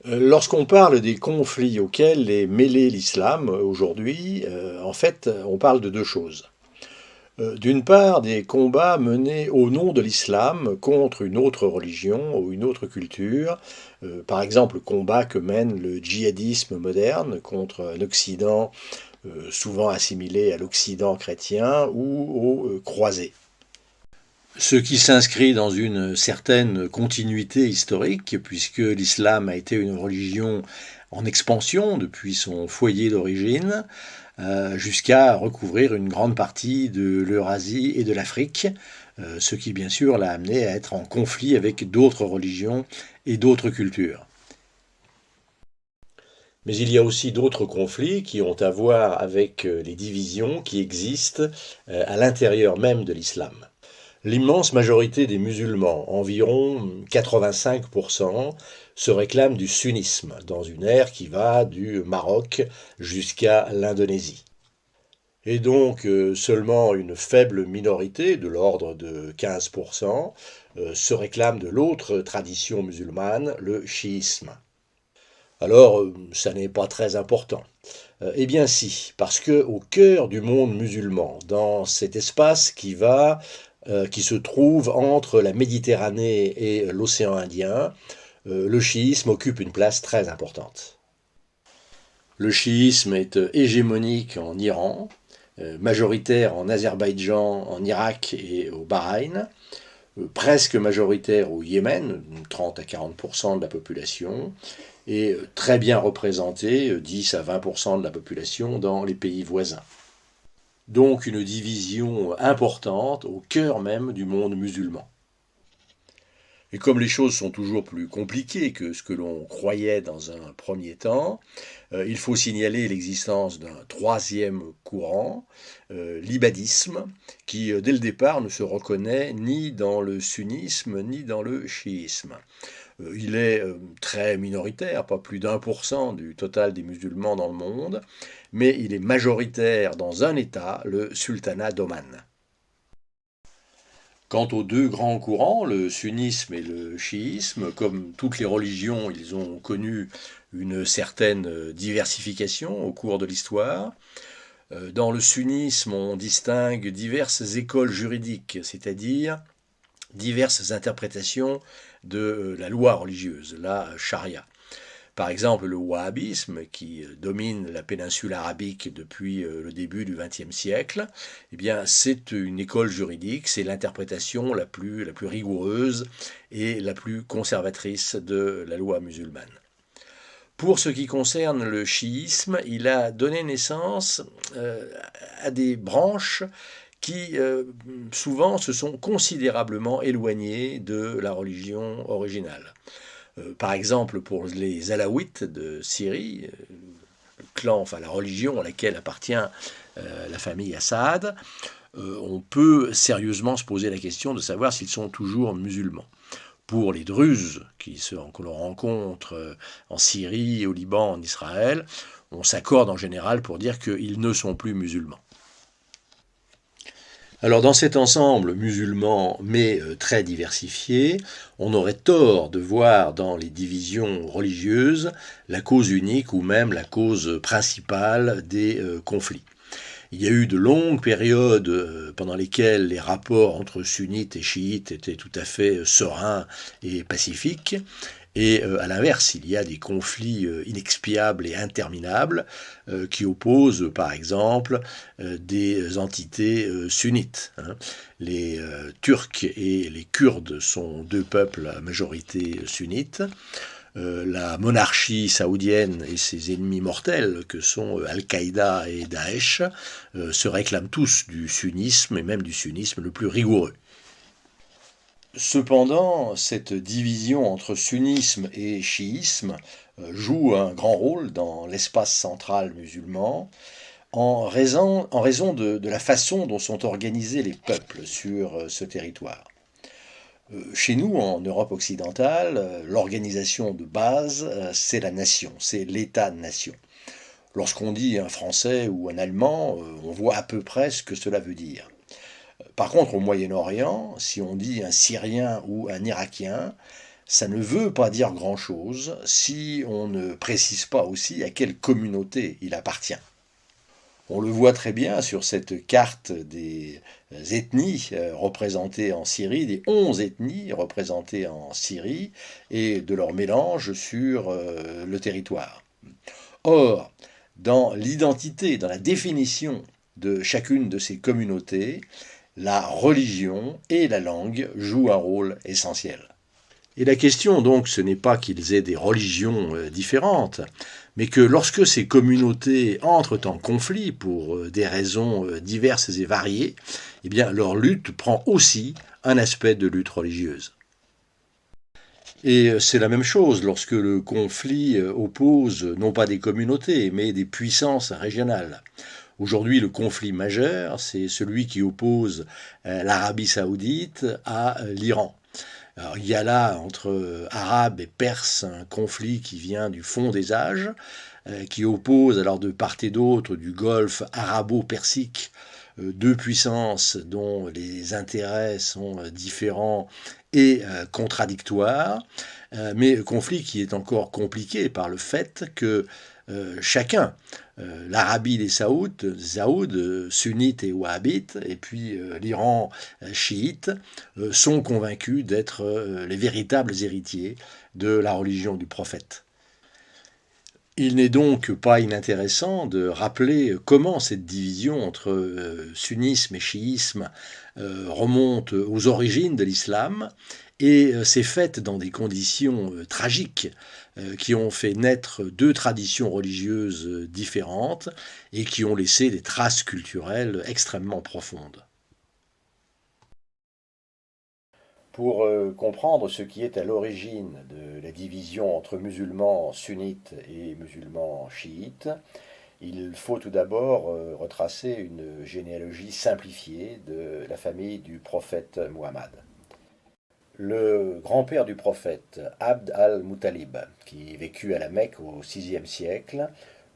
Lorsqu'on parle des conflits auxquels est mêlé l'islam aujourd'hui, en fait, on parle de deux choses. D'une part, des combats menés au nom de l'islam contre une autre religion ou une autre culture. Par exemple, le combat que mène le djihadisme moderne contre un Occident souvent assimilé à l'Occident chrétien ou aux croisés. Ce qui s'inscrit dans une certaine continuité historique, puisque l'islam a été une religion en expansion depuis son foyer d'origine, jusqu'à recouvrir une grande partie de l'Eurasie et de l'Afrique, ce qui bien sûr l'a amené à être en conflit avec d'autres religions et d'autres cultures. Mais il y a aussi d'autres conflits qui ont à voir avec les divisions qui existent à l'intérieur même de l'islam. L'immense majorité des musulmans, environ 85%, se réclament du sunnisme, dans une ère qui va du Maroc jusqu'à l'Indonésie. Et donc seulement une faible minorité, de l'ordre de 15%, se réclame de l'autre tradition musulmane, le chiisme. Alors, ça n'est pas très important. Eh bien si, parce que au cœur du monde musulman, dans cet espace qui se trouve entre la Méditerranée et l'océan Indien, le chiisme occupe une place très importante. Le chiisme est hégémonique en Iran, majoritaire en Azerbaïdjan, en Irak et au Bahreïn, presque majoritaire au Yémen, 30 à 40% de la population, et très bien représenté, 10 à 20% de la population dans les pays voisins. Donc une division importante au cœur même du monde musulman. Et comme les choses sont toujours plus compliquées que ce que l'on croyait dans un premier temps, il faut signaler l'existence d'un troisième courant, l'ibadisme, qui dès le départ ne se reconnaît ni dans le sunnisme ni dans le chiisme. Il est très minoritaire, pas plus d'1% du total des musulmans dans le monde, mais il est majoritaire dans un État, le sultanat d'Oman. Quant aux deux grands courants, le sunnisme et le chiisme, comme toutes les religions, ils ont connu une certaine diversification au cours de l'histoire. Dans le sunnisme, on distingue diverses écoles juridiques, c'est-à-dire diverses interprétations de la loi religieuse, la charia. Par exemple, le wahhabisme, qui domine la péninsule arabique depuis le début du XXe siècle, eh bien, c'est une école juridique, c'est l'interprétation la plus rigoureuse et la plus conservatrice de la loi musulmane. Pour ce qui concerne le chiisme, il a donné naissance à des branches qui souvent se sont considérablement éloignées de la religion originale. Par exemple, pour les Alaouites de Syrie, le clan, enfin la religion à laquelle appartient la famille Assad, on peut sérieusement se poser la question de savoir s'ils sont toujours musulmans. Pour les Druzes, que l'on rencontre en Syrie, au Liban, en Israël, on s'accorde en général pour dire qu'ils ne sont plus musulmans. Alors dans cet ensemble musulman mais très diversifié, on aurait tort de voir dans les divisions religieuses la cause unique ou même la cause principale des conflits. Il y a eu de longues périodes pendant lesquelles les rapports entre sunnites et chiites étaient tout à fait sereins et pacifiques. Et à l'inverse, il y a des conflits inexpiables et interminables qui opposent, par exemple, des entités sunnites, hein. Les Turcs et les Kurdes sont deux peuples à majorité sunnite. La monarchie saoudienne et ses ennemis mortels, que sont Al-Qaïda et Daesh, se réclament tous du sunnisme et même du sunnisme le plus rigoureux. Cependant, cette division entre sunnisme et chiisme joue un grand rôle dans l'espace central musulman en raison de la façon dont sont organisés les peuples sur ce territoire. Chez nous, en Europe occidentale, l'organisation de base, c'est la nation, c'est l'État-nation. Lorsqu'on dit un Français ou un Allemand, on voit à peu près ce que cela veut dire. Par contre, au Moyen-Orient, si on dit un Syrien ou un Irakien, Ça ne veut pas dire grand-chose si on ne précise pas aussi à quelle communauté il appartient. On le voit très bien sur cette carte des ethnies représentées en Syrie, des 11 ethnies représentées en Syrie, et de leur mélange sur le territoire. Or, dans l'identité, dans la définition de chacune de ces communautés, la religion et la langue jouent un rôle essentiel. Et la question donc, ce n'est pas qu'ils aient des religions différentes, mais que lorsque ces communautés entrent en conflit pour des raisons diverses et variées, eh bien leur lutte prend aussi un aspect de lutte religieuse. Et c'est la même chose lorsque le conflit oppose non pas des communautés, mais des puissances régionales. Aujourd'hui, le conflit majeur, c'est celui qui oppose l'Arabie saoudite à l'Iran. Alors, il y a là, entre Arabes et Perses, un conflit qui vient du fond des âges, qui oppose alors de part et d'autre du golfe arabo-persique deux puissances dont les intérêts sont différents et contradictoires, mais conflit qui est encore compliqué par le fait que chacun, l'Arabie des Saouds, sunnites et wahhabites, et puis l'Iran chiite, sont convaincus d'être les véritables héritiers de la religion du prophète. Il n'est donc pas inintéressant de rappeler comment cette division entre sunnisme et chiisme remonte aux origines de l'islam et s'est faite dans des conditions tragiques qui ont fait naître deux traditions religieuses différentes et qui ont laissé des traces culturelles extrêmement profondes. Pour comprendre ce qui est à l'origine de la division entre musulmans sunnites et musulmans chiites, il faut tout d'abord retracer une généalogie simplifiée de la famille du prophète Muhammad. Le grand-père du prophète, Abd al-Muttalib, qui vécut à la Mecque au VIe siècle,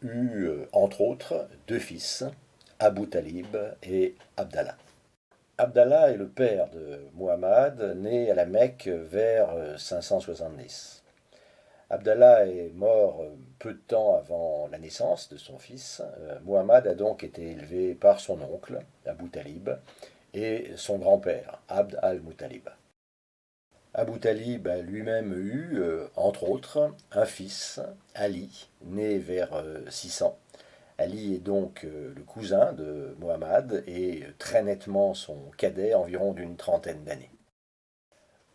eut entre autres deux fils, Abu Talib et Abdallah. Abdallah est le père de Muhammad, né à la Mecque vers 570. Abdallah est mort peu de temps avant la naissance de son fils. Muhammad a donc été élevé par son oncle, Abu Talib, et son grand-père, Abd al-Muttalib. Abu Talib a lui-même eu, entre autres, un fils, Ali, né vers 600. Ali est donc le cousin de Muhammad et très nettement son cadet, environ d'une trentaine d'années.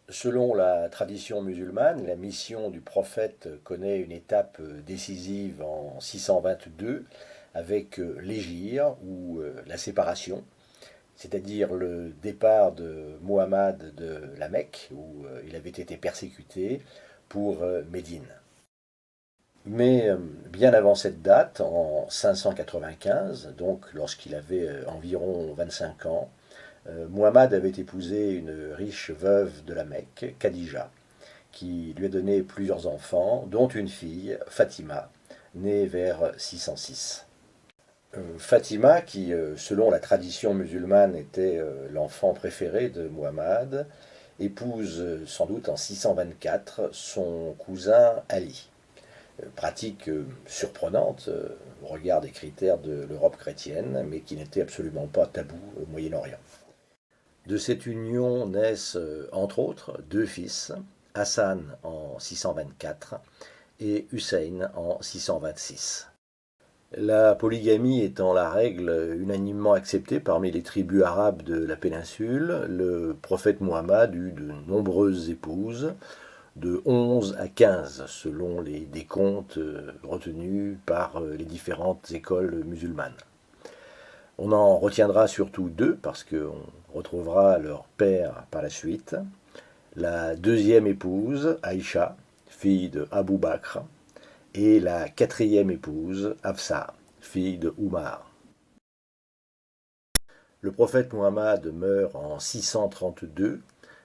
Selon la tradition musulmane, la mission du prophète connaît une étape décisive en 622 avec l'hégire ou la séparation, c'est-à-dire le départ de Muhammad de la Mecque, où il avait été persécuté, pour Médine. Mais bien avant cette date, en 595, donc lorsqu'il avait environ 25 ans, Muhammad avait épousé une riche veuve de la Mecque, Khadija, qui lui a donné plusieurs enfants, dont une fille, Fatima, née vers 606. Fatima, qui selon la tradition musulmane était l'enfant préféré de Muhammad, épouse sans doute en 624 son cousin Ali. Pratique surprenante au regard des critères de l'Europe chrétienne, mais qui n'était absolument pas tabou au Moyen-Orient. De cette union naissent, entre autres, deux fils, Hassan en 624 et Hussein en 626. La polygamie étant la règle unanimement acceptée parmi les tribus arabes de la péninsule, le prophète Muhammad eut de nombreuses épouses, de 11 à 15 selon les décomptes retenus par les différentes écoles musulmanes. On en retiendra surtout deux parce qu'on retrouvera leur père par la suite. La deuxième épouse, Aïcha, fille de Abu Bakr, et la quatrième épouse, Hafsa, fille de Oumar. Le prophète Muhammad meurt en 632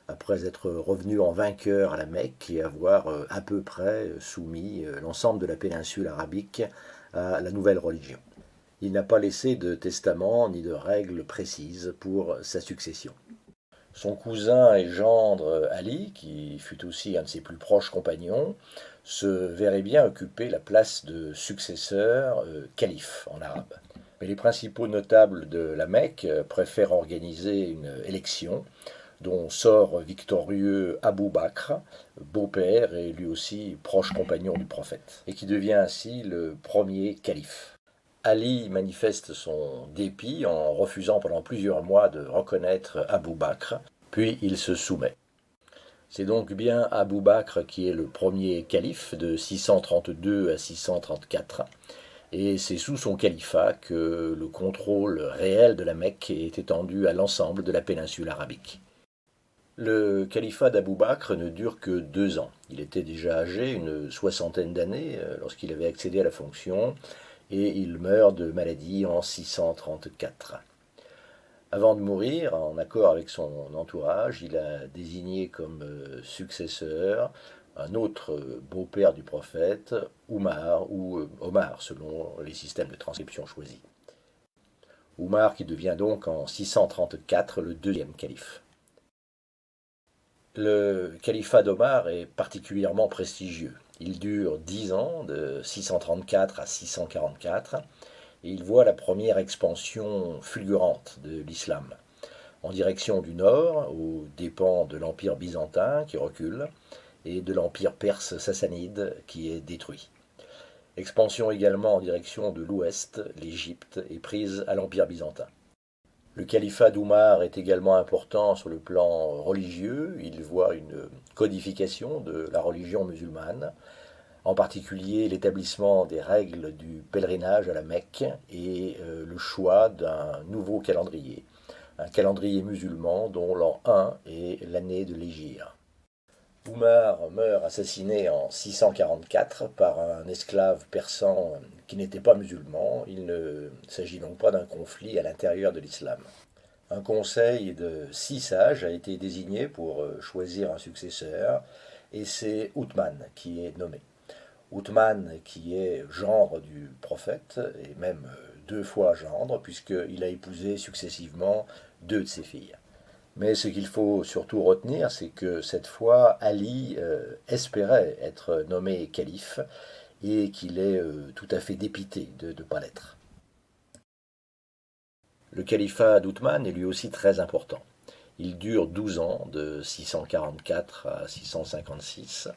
après être revenu en vainqueur à la Mecque et avoir à peu près soumis l'ensemble de la péninsule arabique à la nouvelle religion. Il n'a pas laissé de testament ni de règles précises pour sa succession. Son cousin et gendre Ali, qui fut aussi un de ses plus proches compagnons, se verrait bien occuper la place de successeur calife en arabe. Mais les principaux notables de la Mecque préfèrent organiser une élection dont sort victorieux Abou Bakr, beau-père et lui aussi proche compagnon du prophète, et qui devient ainsi le premier calife. Ali manifeste son dépit en refusant pendant plusieurs mois de reconnaître Abou Bakr, puis il se soumet. C'est donc bien Abou Bakr qui est le premier calife de 632 à 634, et c'est sous son califat que le contrôle réel de la Mecque est étendu à l'ensemble de la péninsule arabique. Le califat d'Abou Bakr ne dure que 2 ans. Il était déjà âgé, une soixantaine d'années, lorsqu'il avait accédé à la fonction, et il meurt de maladie en 634. Avant de mourir, en accord avec son entourage, il a désigné comme successeur un autre beau-père du prophète, Oumar, ou Omar, selon les systèmes de transcription choisis. Oumar qui devient donc en 634 le deuxième calife. Le califat d'Omar est particulièrement prestigieux. Il dure 10 ans, de 634 à 644, et il voit la première expansion fulgurante de l'islam, en direction du nord, aux dépens de l'Empire byzantin qui recule, et de l'Empire perse sassanide qui est détruit. Expansion également en direction de l'ouest, l'Égypte est prise à l'Empire byzantin. Le califat d'Oumar est également important sur le plan religieux. Il voit une codification de la religion musulmane, en particulier l'établissement des règles du pèlerinage à la Mecque et le choix d'un nouveau calendrier, un calendrier musulman dont l'an 1 est l'année de l'Hégire. Oumar meurt assassiné en 644 par un esclave persan qui n'était pas musulman. Il ne s'agit donc pas d'un conflit à l'intérieur de l'islam. Un conseil de 6 sages a été désigné pour choisir un successeur, et c'est Othman qui est nommé. Othman qui est gendre du prophète, et même 2 fois gendre, puisqu'il a épousé successivement 2 de ses filles. Mais ce qu'il faut surtout retenir, c'est que cette fois, Ali espérait être nommé calife et qu'il est tout à fait dépité de ne pas l'être. Le califat d'Othman est lui aussi très important. Il dure 12 ans, de 644 à 656.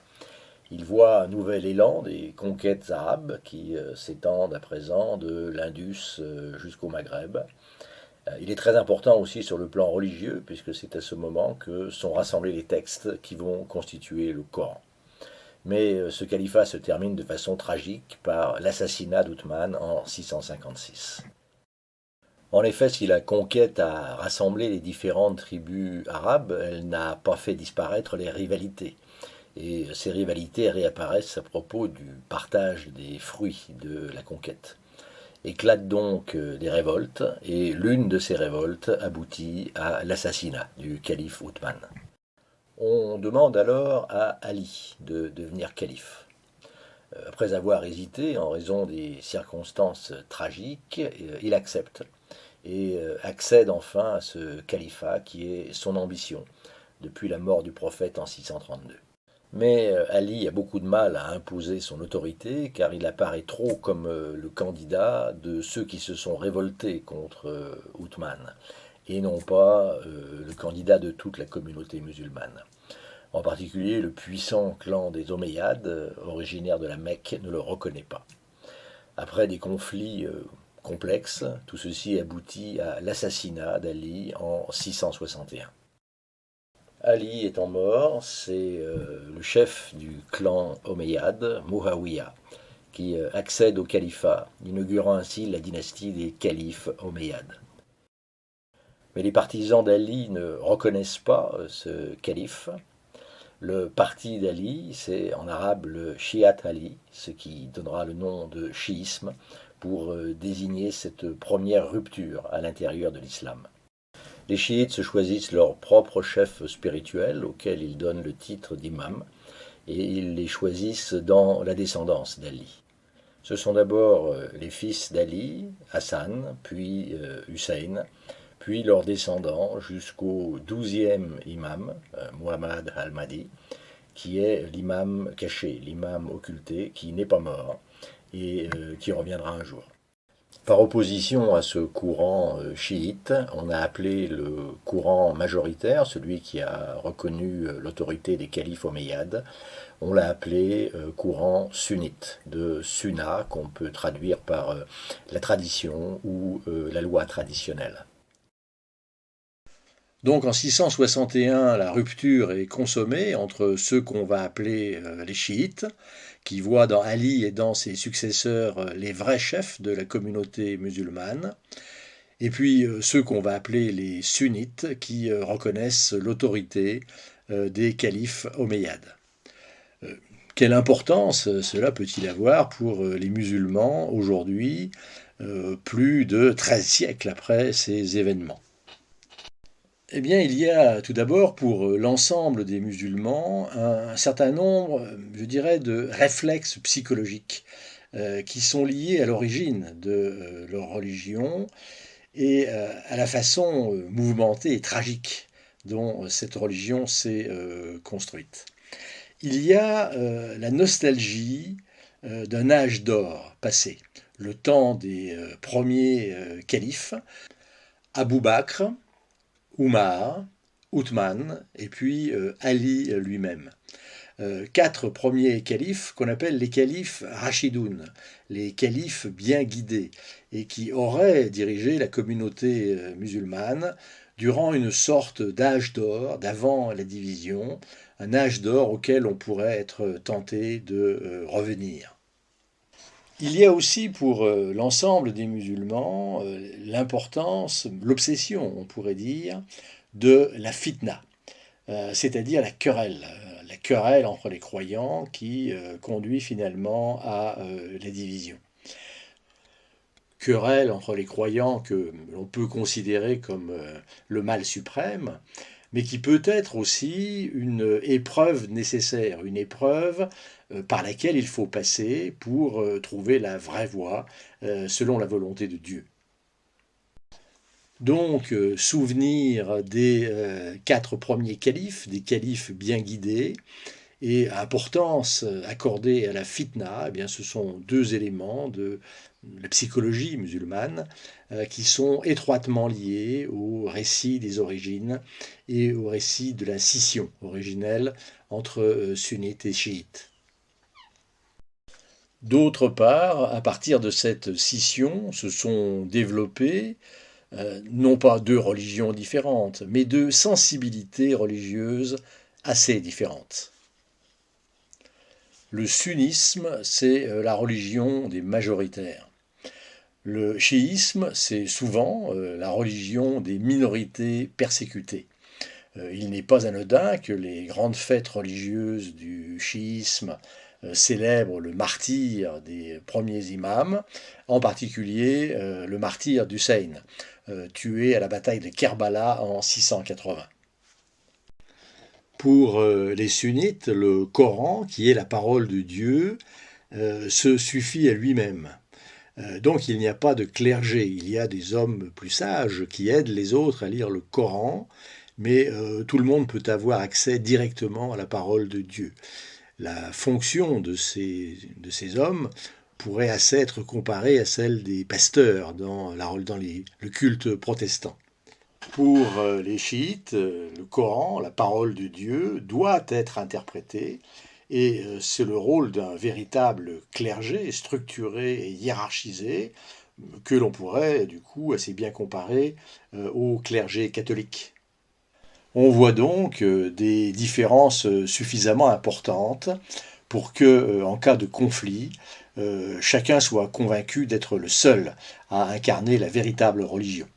Il voit un nouvel élan des conquêtes arabes qui s'étendent à présent de l'Indus jusqu'au Maghreb. Il est très important aussi sur le plan religieux, puisque c'est à ce moment que sont rassemblés les textes qui vont constituer le Coran. Mais ce califat se termine de façon tragique par l'assassinat d'Othman en 656. En effet, si la conquête a rassemblé les différentes tribus arabes, elle n'a pas fait disparaître les rivalités. Et ces rivalités réapparaissent à propos du partage des fruits de la conquête. Éclatent donc des révoltes, et l'une de ces révoltes aboutit à l'assassinat du calife Othman. On demande alors à Ali de devenir calife. Après avoir hésité en raison des circonstances tragiques, il accepte et accède enfin à ce califat qui est son ambition depuis la mort du prophète en 632. Mais Ali a beaucoup de mal à imposer son autorité car il apparaît trop comme le candidat de ceux qui se sont révoltés contre Othman et non pas le candidat de toute la communauté musulmane. En particulier, le puissant clan des Omeyyades, originaire de la Mecque, ne le reconnaît pas. Après des conflits complexes, tout ceci aboutit à l'assassinat d'Ali en 661. Ali étant mort, c'est le chef du clan Omeyyade, Muawiyah, qui accède au califat, inaugurant ainsi la dynastie des califes Omeyyades. Mais les partisans d'Ali ne reconnaissent pas ce calife. Le parti d'Ali, c'est en arabe le Shi'at Ali, ce qui donnera le nom de chiisme pour désigner cette première rupture à l'intérieur de l'islam. Les chiites se choisissent leur propre chef spirituel, auquel ils donnent le titre d'imam, et ils les choisissent dans la descendance d'Ali. Ce sont d'abord les fils d'Ali, Hassan, puis Hussein, puis leurs descendants jusqu'au 12e imam, Muhammad al-Mahdi, qui est l'imam caché, l'imam occulté, qui n'est pas mort et qui reviendra un jour. Par opposition à ce courant chiite, on a appelé le courant majoritaire, celui qui a reconnu l'autorité des califes omeyyades, on l'a appelé courant sunnite, de sunna, qu'on peut traduire par la tradition ou la loi traditionnelle. Donc en 661, la rupture est consommée entre ceux qu'on va appeler les chiites, qui voient dans Ali et dans ses successeurs les vrais chefs de la communauté musulmane, et puis ceux qu'on va appeler les sunnites, qui reconnaissent l'autorité des califes omeyyades. Quelle importance cela peut-il avoir pour les musulmans aujourd'hui, plus de 13 siècles après ces événements? Eh bien, il y a tout d'abord pour l'ensemble des musulmans un certain nombre, je dirais, de réflexes psychologiques qui sont liés à l'origine de leur religion et à la façon mouvementée et tragique dont cette religion s'est construite. Il y a la nostalgie d'un âge d'or passé, le temps des premiers califes, Abou Bakr, Oumar, Othman et puis Ali lui-même. Quatre premiers califes qu'on appelle les califes Rachidoun, les califes bien guidés, et qui auraient dirigé la communauté musulmane durant une sorte d'âge d'or d'avant la division, un âge d'or auquel on pourrait être tenté de revenir. Il y a aussi pour l'ensemble des musulmans l'importance, l'obsession, on pourrait dire, de la fitna, c'est-à-dire la querelle entre les croyants qui conduit finalement à la division. Querelle entre les croyants que l'on peut considérer comme le mal suprême, mais qui peut être aussi une épreuve nécessaire, une épreuve par laquelle il faut passer pour trouver la vraie voie selon la volonté de Dieu. Donc, souvenir des quatre premiers califes, des califes bien guidés, et importance accordée à la fitna, eh bien, ce sont deux éléments de la psychologie musulmane qui sont étroitement liés au récit des origines et au récit de la scission originelle entre sunnites et chiites. D'autre part, à partir de cette scission, se sont développées non pas deux religions différentes, mais deux sensibilités religieuses assez différentes. Le sunnisme, c'est la religion des majoritaires. Le chiisme, c'est souvent la religion des minorités persécutées. Il n'est pas anodin que les grandes fêtes religieuses du chiisme célèbrent le martyre des premiers imams, en particulier le martyr d'Hussein, tué à la bataille de Kerbala en 680. Pour les sunnites, le Coran, qui est la parole de Dieu, se suffit à lui-même. Donc il n'y a pas de clergé, il y a des hommes plus sages qui aident les autres à lire le Coran, mais tout le monde peut avoir accès directement à la parole de Dieu. La fonction de ces hommes pourrait assez être comparée à celle des pasteurs dans le culte protestant. Pour les chiites, le Coran, la parole de Dieu, doit être interprété et c'est le rôle d'un véritable clergé structuré et hiérarchisé que l'on pourrait du coup assez bien comparer au clergé catholique. On voit donc des différences suffisamment importantes pour que, en cas de conflit, chacun soit convaincu d'être le seul à incarner la véritable religion.